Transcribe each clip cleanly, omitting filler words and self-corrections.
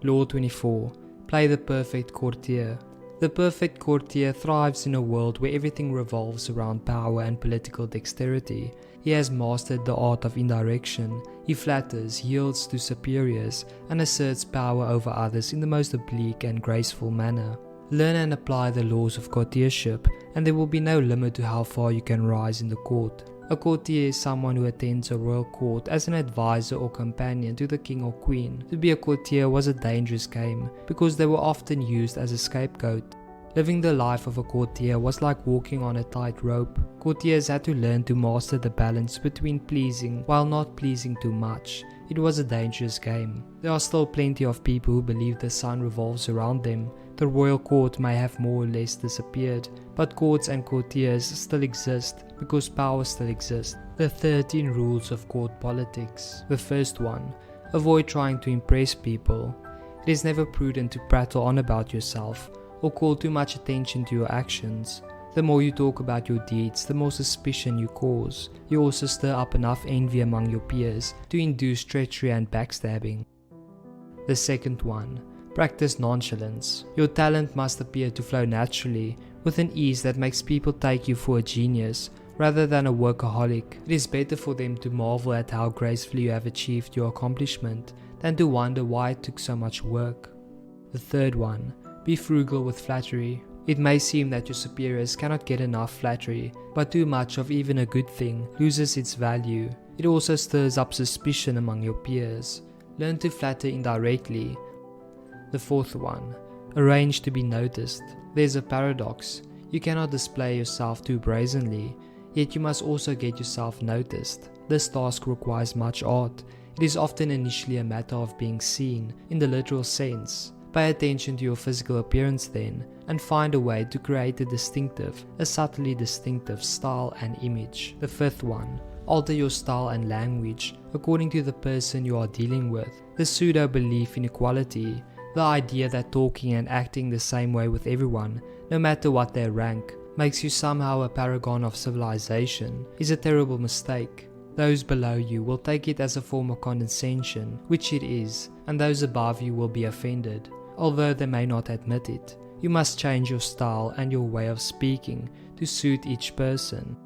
Law 24. Play the perfect courtier. The perfect courtier thrives in a world where everything revolves around power and political dexterity. He has mastered the art of indirection. He flatters, yields to superiors, and asserts power over others in the most oblique and graceful manner. Learn and apply the laws of courtiership, and there will be no limit to how far you can rise in the court. A courtier is someone who attends a royal court as an advisor or companion to the king or queen. To be a courtier was a dangerous game because they were often used as a scapegoat. Living the life of a courtier was like walking on a tightrope. Courtiers had to learn to master the balance between pleasing while not pleasing too much. It was a dangerous game. There are still plenty of people who believe the sun revolves around them. The royal court may have more or less disappeared, but courts and courtiers still exist because power still exists. The 13 rules of court politics. The first one, avoid trying to impress people. It is never prudent to prattle on about yourself or call too much attention to your actions. The more you talk about your deeds, the more suspicion you cause. You also stir up enough envy among your peers to induce treachery and backstabbing. The second one, practice nonchalance. Your talent must appear to flow naturally, with an ease that makes people take you for a genius rather than a workaholic. It is better for them to marvel at how gracefully you have achieved your accomplishment than to wonder why it took so much work. The third one, be frugal with flattery. It may seem that your superiors cannot get enough flattery, but too much of even a good thing loses its value. It also stirs up suspicion among your peers. Learn to flatter indirectly. The fourth one, arrange to be noticed. There's a paradox. You cannot display yourself too brazenly, yet you must also get yourself noticed. This task requires much art. It is often initially a matter of being seen, in the literal sense. Pay attention to your physical appearance then, and find a way to create a subtly distinctive style and image. The fifth one, alter your style and language according to the person you are dealing with. The pseudo-belief in equality, the idea that talking and acting the same way with everyone, no matter what their rank, makes you somehow a paragon of civilization, is a terrible mistake. Those below you will take it as a form of condescension, which it is, and those above you will be offended, although they may not admit it. You must change your style and your way of speaking to suit each person.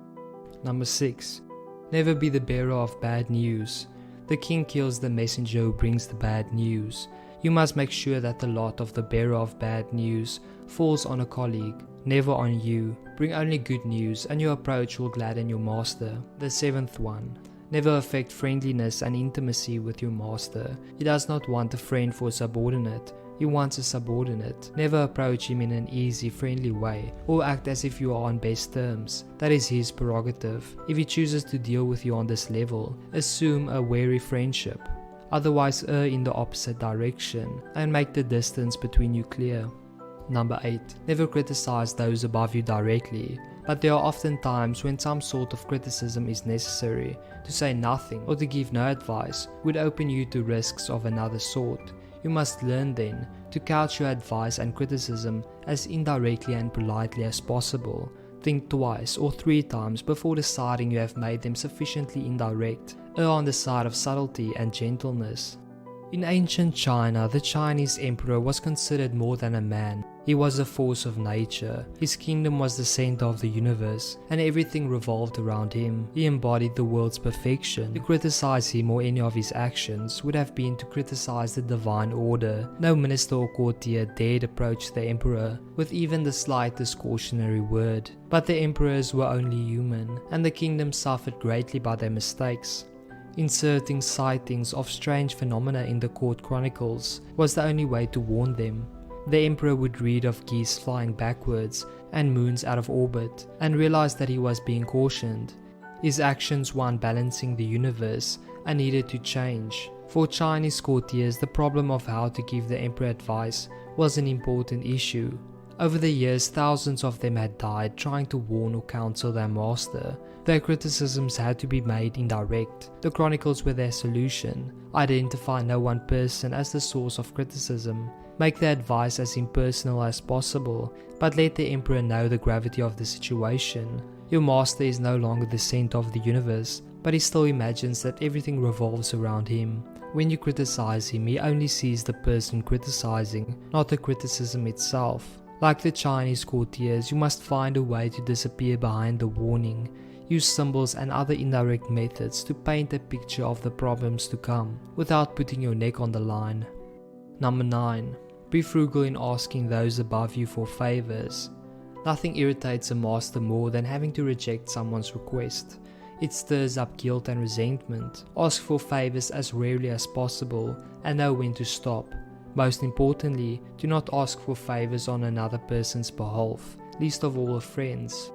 Number 6. Never be the bearer of bad news. The king kills the messenger who brings the bad news. You must make sure that the lot of the bearer of bad news falls on a colleague, never on you. Bring only good news and your approach will gladden your master. The seventh one. Never affect friendliness and intimacy with your master. He does not want a friend for a subordinate. He wants a subordinate. Never approach him in an easy, friendly way or act as if you are on best terms. That is his prerogative. If he chooses to deal with you on this level, assume a wary friendship. Otherwise, err in the opposite direction and make the distance between you clear. Number 8. Never criticize those above you directly, but there are often times when some sort of criticism is necessary. To say nothing or to give no advice would open you to risks of another sort. You must learn then to couch your advice and criticism as indirectly and politely as possible. Think twice or 3 times before deciding you have made them sufficiently indirect. Err on the side of subtlety and gentleness. In ancient China, the Chinese emperor was considered more than a man. He was a force of nature. His kingdom was the center of the universe, and everything revolved around him. He embodied the world's perfection. To criticize him or any of his actions would have been to criticize the divine order. No minister or courtier dared approach the emperor with even the slightest cautionary word. But the emperors were only human, and the kingdom suffered greatly by their mistakes. Inserting sightings of strange phenomena in the court chronicles was the only way to warn them. The emperor would read of geese flying backwards and moons out of orbit and realize that he was being cautioned. His actions were unbalancing the universe and needed to change. For Chinese courtiers, the problem of how to give the emperor advice was an important issue. Over the years, thousands of them had died trying to warn or counsel their master. Their criticisms had to be made indirect. The chronicles were their solution. Identify no one person as the source of criticism. Make the advice as impersonal as possible, but let the emperor know the gravity of the situation. Your master is no longer the center of the universe, but he still imagines that everything revolves around him. When you criticize him, he only sees the person criticizing, not the criticism itself. Like the Chinese courtiers, you must find a way to disappear behind the warning. Use symbols and other indirect methods to paint a picture of the problems to come, without putting your neck on the line. Number 9. Be frugal in asking those above you for favors. Nothing irritates a master more than having to reject someone's request. It stirs up guilt and resentment. Ask for favors as rarely as possible and know when to stop. Most importantly, do not ask for favors on another person's behalf, least of all a friend's.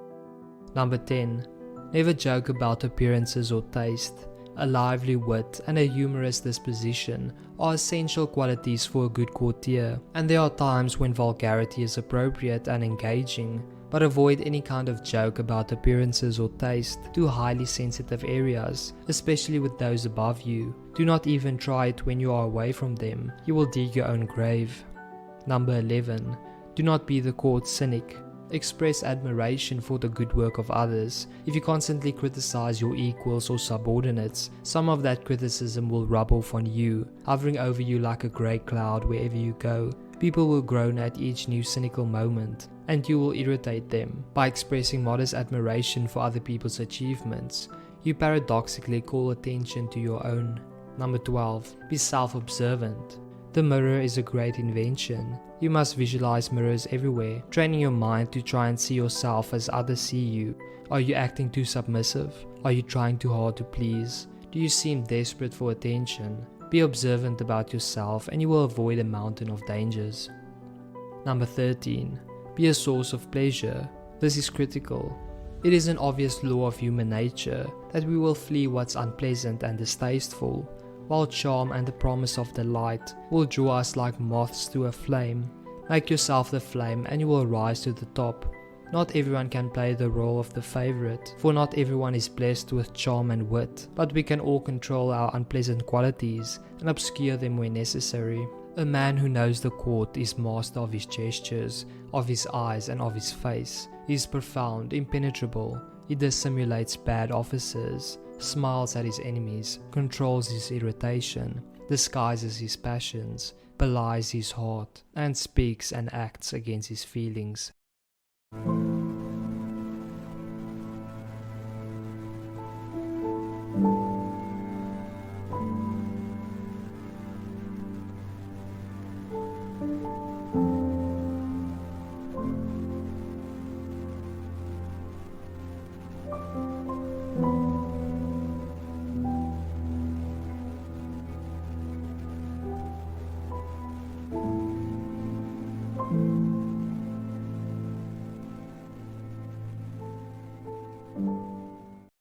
Number 10. Never joke about appearances or taste. A lively wit and a humorous disposition are essential qualities for a good courtier, and there are times when vulgarity is appropriate and engaging, but avoid any kind of joke about appearances or taste, to highly sensitive areas, especially with those above you. Do not even try it when you are away from them, you will dig your own grave. Number 11. Do not be the court cynic. Express admiration for the good work of others. If you constantly criticize your equals or subordinates, some of that criticism will rub off on you, hovering over you like a grey cloud wherever you go. People will groan at each new cynical moment, and you will irritate them. By expressing modest admiration for other people's achievements, you paradoxically call attention to your own. Number 12. Be self-observant. The mirror is a great invention. You must visualize mirrors everywhere, training your mind to try and see yourself as others see you. Are you acting too submissive? Are you trying too hard to please? Do you seem desperate for attention? Be observant about yourself and you will avoid a mountain of dangers. Number 13. Be a source of pleasure. This is critical. It is an obvious law of human nature that we will flee what's unpleasant and distasteful, while charm and the promise of delight will draw us like moths to a flame. Make yourself the flame and you will rise to the top. Not everyone can play the role of the favorite, for not everyone is blessed with charm and wit, but we can all control our unpleasant qualities and obscure them when necessary. A man who knows the court is master of his gestures, of his eyes and of his face. He is profound, impenetrable. He dissimulates bad officers, smiles at his enemies, controls his irritation, disguises his passions, belies his heart, and speaks and acts against his feelings.